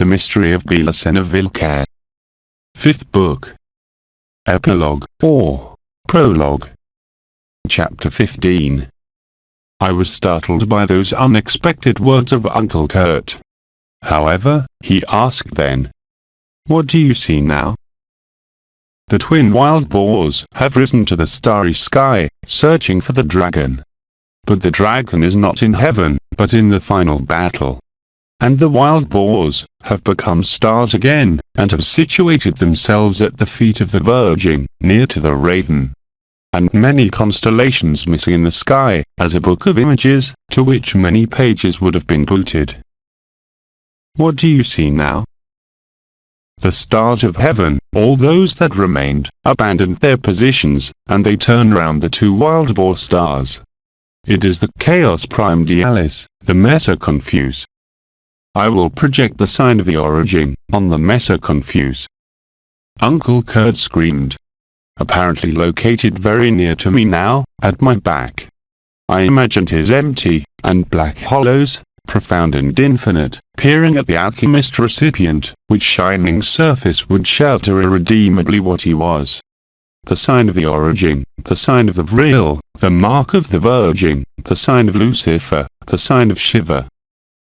The Mystery of BELICENA VILLCA. 5th Book. Epilogue, or Prologue. Chapter 15. I was startled by those unexpected words of Uncle Kurt. However, he asked then, "What do you see now?" "The twin wild boars have risen to the starry sky, searching for the dragon. But the dragon is not in heaven, but in the final battle. And the wild boars have become stars again, and have situated themselves at the feet of the Virgin, near to the raven. And many constellations missing in the sky, as a book of images, to which many pages would have been booted." "What do you see now?" "The stars of heaven, all those that remained, abandoned their positions, and they turned round the two wild boar stars. It is the Chaos Primordialis, the Mesa Confuse. I will project the sign of the origin on the Mesa Confuse." Uncle Kurt screamed. Apparently located very near to me now, at my back. I imagined his empty and black hollows, profound and infinite, peering at the alchemist recipient, which shining surface would shelter irredeemably what he was. The sign of the origin, the sign of the Vril, the mark of the Virgin, the sign of Lucifer, the sign of Shiva.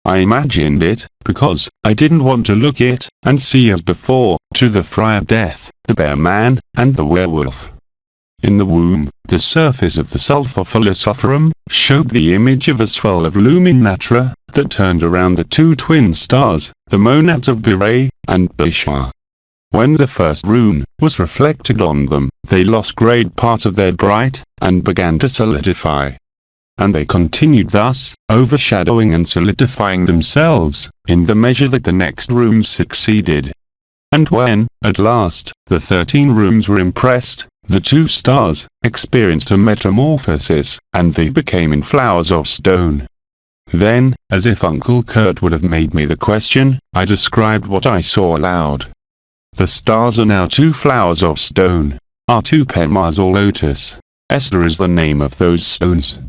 I imagined it, because I didn't want to look it, and see as before, to the Friar Death, the Bear Man, and the Werewolf. In the womb, the surface of the sulfur philosopherum showed the image of a swirl of luminatra, that turned around the two twin stars, the monads of Bere and Bishar. When the first rune was reflected on them, they lost great part of their bright, and began to solidify. And they continued thus, overshadowing and solidifying themselves, in the measure that the next runes succeeded. And when, at last, the 13 runes were impressed, the two stars experienced a metamorphosis, and they became in flowers of stone. Then, as if Uncle Kurt would have made me the question, I described what I saw aloud. The stars are now two flowers of stone, are two pemas or lotus. Esther is the name of those stones.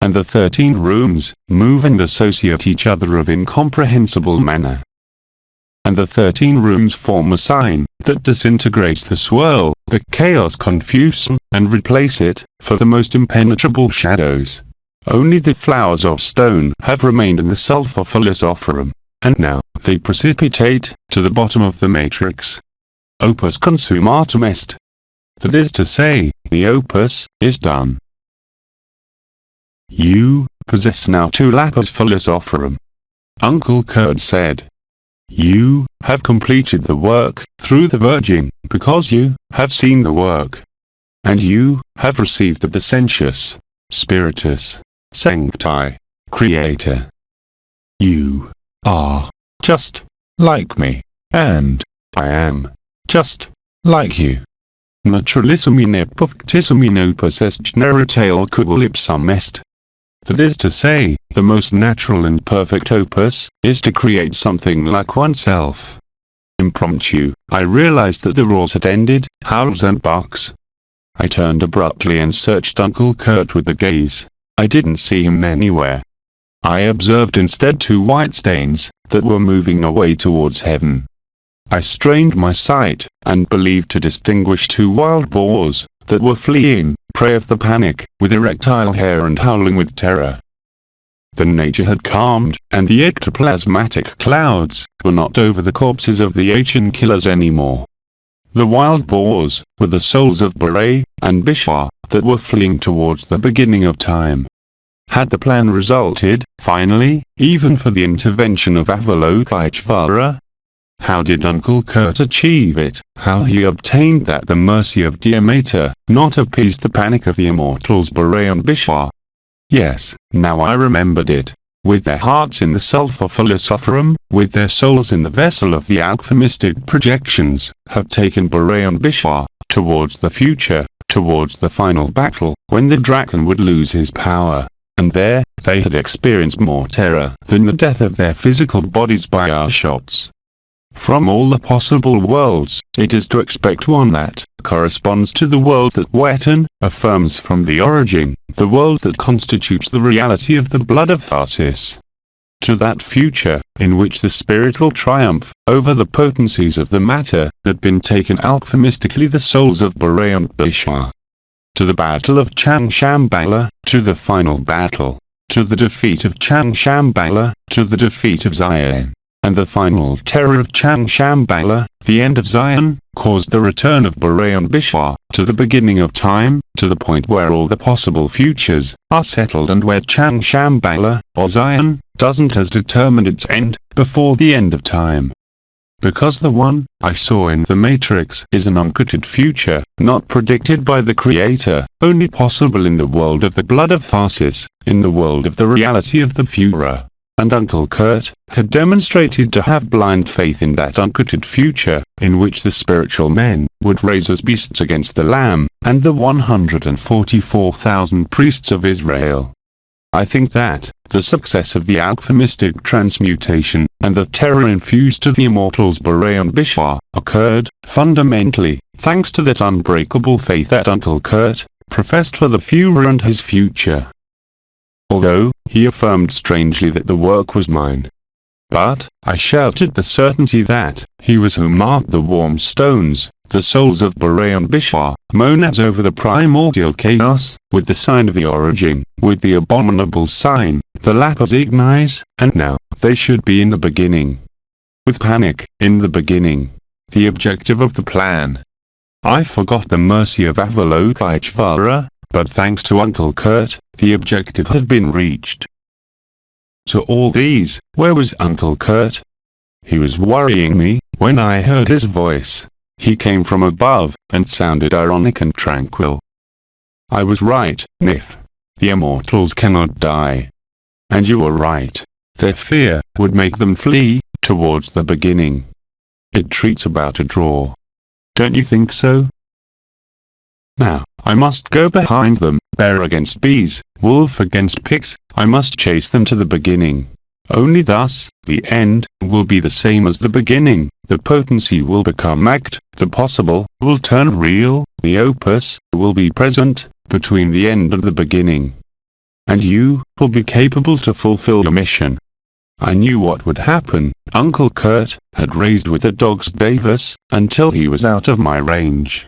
And the 13 runes move and associate each other of incomprehensible manner. And the 13 runes form a sign that disintegrates the swirl, the chaos confusion, and replace it, for the most impenetrable shadows. Only the flowers of stone have remained in the sulfur philosopherum, and now they precipitate to the bottom of the matrix. Opus consumatum est. That is to say, the opus is done. "You possess now two lapis philosopherum," Uncle Kurt said. "You have completed the work through the Virgin, because you have seen the work. And you have received the Descentius, Spiritus, Sancti, Creator. You are just like me, and I am just like you. Naturalissimum in opus est generatale quibus ipsum est. That is to say, the most natural and perfect opus is to create something like oneself." Impromptu, I realized that the roars had ended, howls and barks. I turned abruptly and searched Uncle Kurt with the gaze. I didn't see him anywhere. I observed instead two white stains that were moving away towards heaven. I strained my sight, and believed to distinguish two wild boars that were fleeing, prey of the panic, with erectile hair and howling with terror. The nature had calmed, and the ectoplasmatic clouds were not over the corpses of the ancient killers anymore. The wild boars were the souls of Bere and Bishar that were fleeing towards the beginning of time. Had the plan resulted, finally, even for the intervention of Avalokiteshvara? How did Uncle Kurt achieve it? How he obtained that the mercy of Demeter not appeased the panic of the immortals Bere and Bishar? Yes, now I remembered it. With their hearts in the sulfur philosopherum, with their souls in the vessel of the alchemistic projections, have taken Bere and Bishar towards the future, towards the final battle, when the dragon would lose his power. And there, they had experienced more terror than the death of their physical bodies by our shots. From all the possible worlds, it is to expect one that corresponds to the world that Wetton affirms from the origin, the world that constitutes the reality of the blood of Tharsis. to that future, in which the spirit will triumph over the potencies of the matter, had been taken alchemistically the souls of Bore and Bishar. To the battle of Changshambala, to the final battle, to the defeat of Changshambala, to the defeat of Zion, and the final terror of Changshambala, the end of Zion, caused the return of Bore and Bishar, to the beginning of time, to the point where all the possible futures are settled and where Changshambala, or Zion, has determined its end, before the end of time. Because the one I saw in the Matrix is an uncreated future, not predicted by the Creator, only possible in the world of the blood of Tharsis, in the world of the reality of the Führer. And Uncle Kurt had demonstrated to have blind faith in that uncreated future, in which the spiritual men would raise as beasts against the Lamb, and the 144,000 priests of Israel. I think that the success of the alchemistic transmutation, and the terror infused to the immortals Bore and Bishar, occurred, fundamentally, thanks to that unbreakable faith that Uncle Kurt professed for the Führer and his future. Although he affirmed strangely that the work was mine. But I shouted the certainty that he was who marked the warm stones, the souls of Bore and Bishar, monads over the primordial chaos, with the sign of the origin, with the abominable sign, the lapis ignis, and now they should be in the beginning. With panic, in the beginning. The objective of the plan. I forgot the mercy of Avalokiteshvara, but thanks to Uncle Kurt, the objective had been reached. To all these, where was Uncle Kurt? He was worrying me, when I heard his voice. He came from above, and sounded ironic and tranquil. I was right, Nif. The immortals cannot die. And you were right. Their fear would make them flee towards the beginning. It treats about a draw. Don't you think so? Now, I must go behind them, bear against bees, wolf against pigs, I must chase them to the beginning. Only thus, the end will be the same as the beginning, the potency will become act, the possible will turn real, the opus will be present, between the end and the beginning. And you will be capable to fulfill your mission. I knew what would happen. Uncle Kurt had raised with the dogs Davis, until he was out of my range.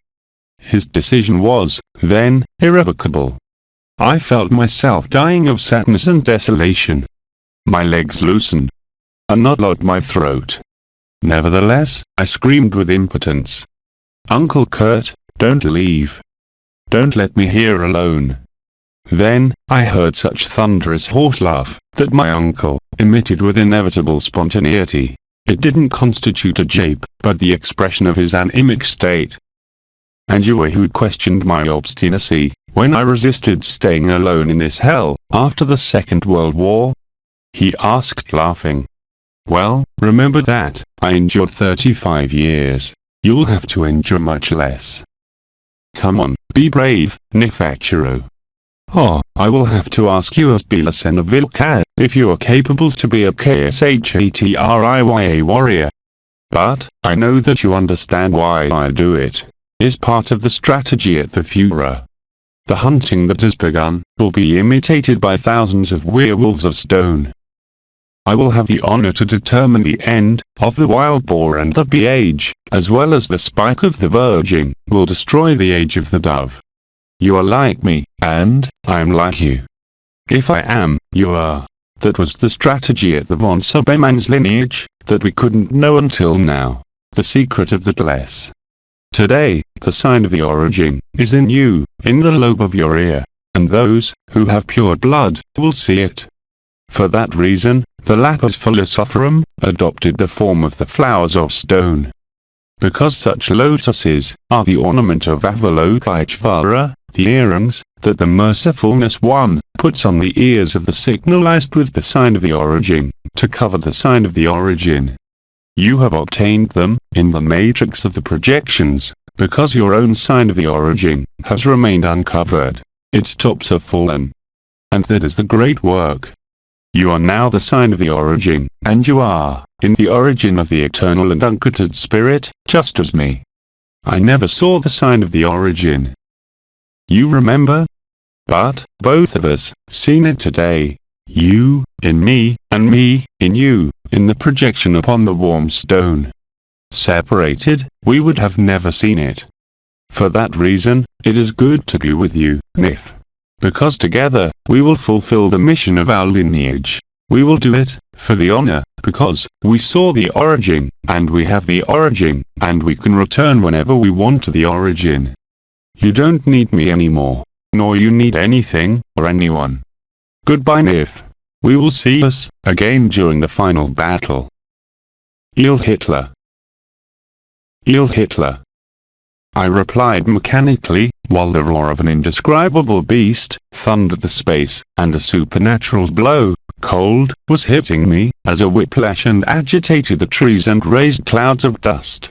His decision was, then, irrevocable. I felt myself dying of sadness and desolation. My legs loosened. A knot locked my throat. Nevertheless, I screamed with impotence. Uncle Kurt, don't leave. Don't let me here alone. Then, I heard such thunderous horse laugh, that my uncle emitted with inevitable spontaneity. It didn't constitute a jape, but the expression of his anemic state. And you were who questioned my obstinacy, when I resisted staying alone in this hell, after the Second World War? He asked, laughing. Well, remember that I endured 35 years. You'll have to endure much less. Come on, be brave, Nefachiro. Oh, I will have to ask you as BELICENA VILLCA, if you are capable to be a KSHATRIYA warrior. But, I know that you understand why I do it. Is part of the strategy at the Führer. The hunting that has begun will be imitated by thousands of werewolves of stone. I will have the honor to determine the end of the wild boar, and the bee age, as well as the spike of the virgin, will destroy the age of the dove. You are like me, and I am like you. If I am, you are. That was the strategy at the von Suberman's lineage, that we couldn't know until now. The secret of the less. Today, the sign of the origin is in you, in the lobe of your ear, and those who have pure blood will see it. For that reason, the lapis philosophorum adopted the form of the flowers of stone. Because such lotuses are the ornament of Avalokiteshvara, the earrings that the Mercifulness One puts on the ears of the signalized with the sign of the origin, to cover the sign of the origin. You have obtained them in the matrix of the projections, because your own sign of the origin has remained uncovered. Its tops have fallen. And that is the great work. You are now the sign of the origin, and you are in the origin of the eternal and uncreated spirit, just as me. I never saw the sign of the origin. You remember? But both of us seen it today. You, in me, and me, in you, in the projection upon the warm stone. Separated, we would have never seen it. For that reason, it is good to be with you, Nif. Because together, we will fulfill the mission of our lineage. We will do it, for the honor, because we saw the origin, and we have the origin, and we can return whenever we want to the origin. You don't need me anymore, nor you need anything, or anyone. Goodbye, Nif. We will see us again during the final battle. Heil Hitler. Heil Hitler. I replied mechanically, while the roar of an indescribable beast thundered the space, and a supernatural blow, cold, was hitting me, as a whiplash and agitated the trees and raised clouds of dust.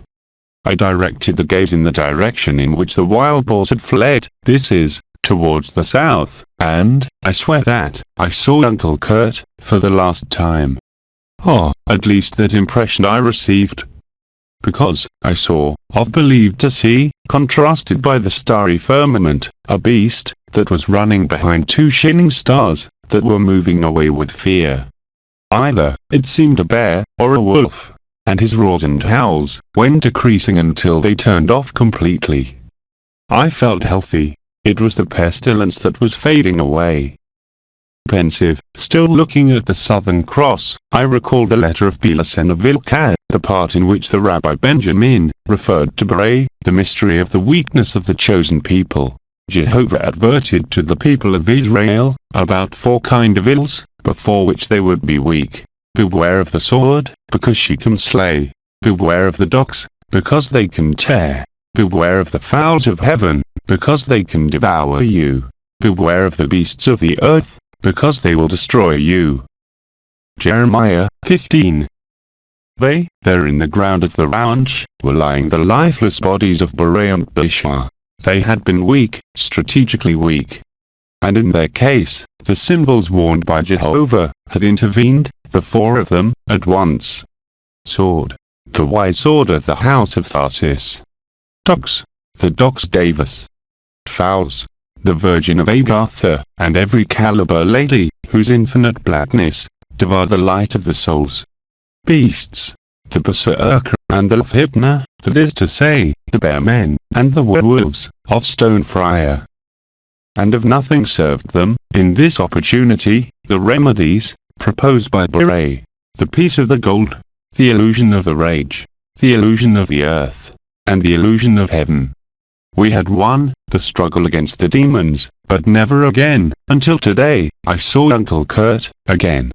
I directed the gaze in the direction in which the wild boars had fled, this is, towards the south, and, I swear that, I saw Uncle Kurt, for the last time. Oh, at least that impression I received. Because, I saw, or believed to see, contrasted by the starry firmament, a beast, that was running behind two shining stars, that were moving away with fear. Either, it seemed a bear, or a wolf, and his roars and howls went decreasing until they turned off completely. I felt healthy. It was the pestilence that was fading away. Pensive, still looking at the Southern Cross, I recalled the letter of BELICENA VILLCA, the part in which the Rabbi Benjamin referred to Beret, the mystery of the weakness of the chosen people. Jehovah adverted to the people of Israel about 4 kinds of ills, before which they would be weak. Beware of the sword, because she can slay. Beware of the dogs, because they can tear. Beware of the fowls of heaven, because they can devour you. Beware of the beasts of the earth, because they will destroy you. Jeremiah 15. There in the ground of the ranch, were lying the lifeless bodies of Beret and Bishar. They had been weak, strategically weak. And in their case, the symbols warned by Jehovah had intervened, the 4 of them, at once. Sword. The wise sword of the house of Tharsis. Dogs. The dogs Davis. Fowls. The Virgin of Agatha, and every caliber lady, whose infinite blackness devoured the light of the souls. Beasts. The Berserker, and the Hypna, that is to say, the bear men, and the werewolves, of Stone Friar. And of nothing served them, in this opportunity, the remedies proposed by Beret, the piece of the gold, the illusion of the rage, the illusion of the earth, and the illusion of heaven. We had won the struggle against the demons, but never again, until today, I saw Uncle Kurt again.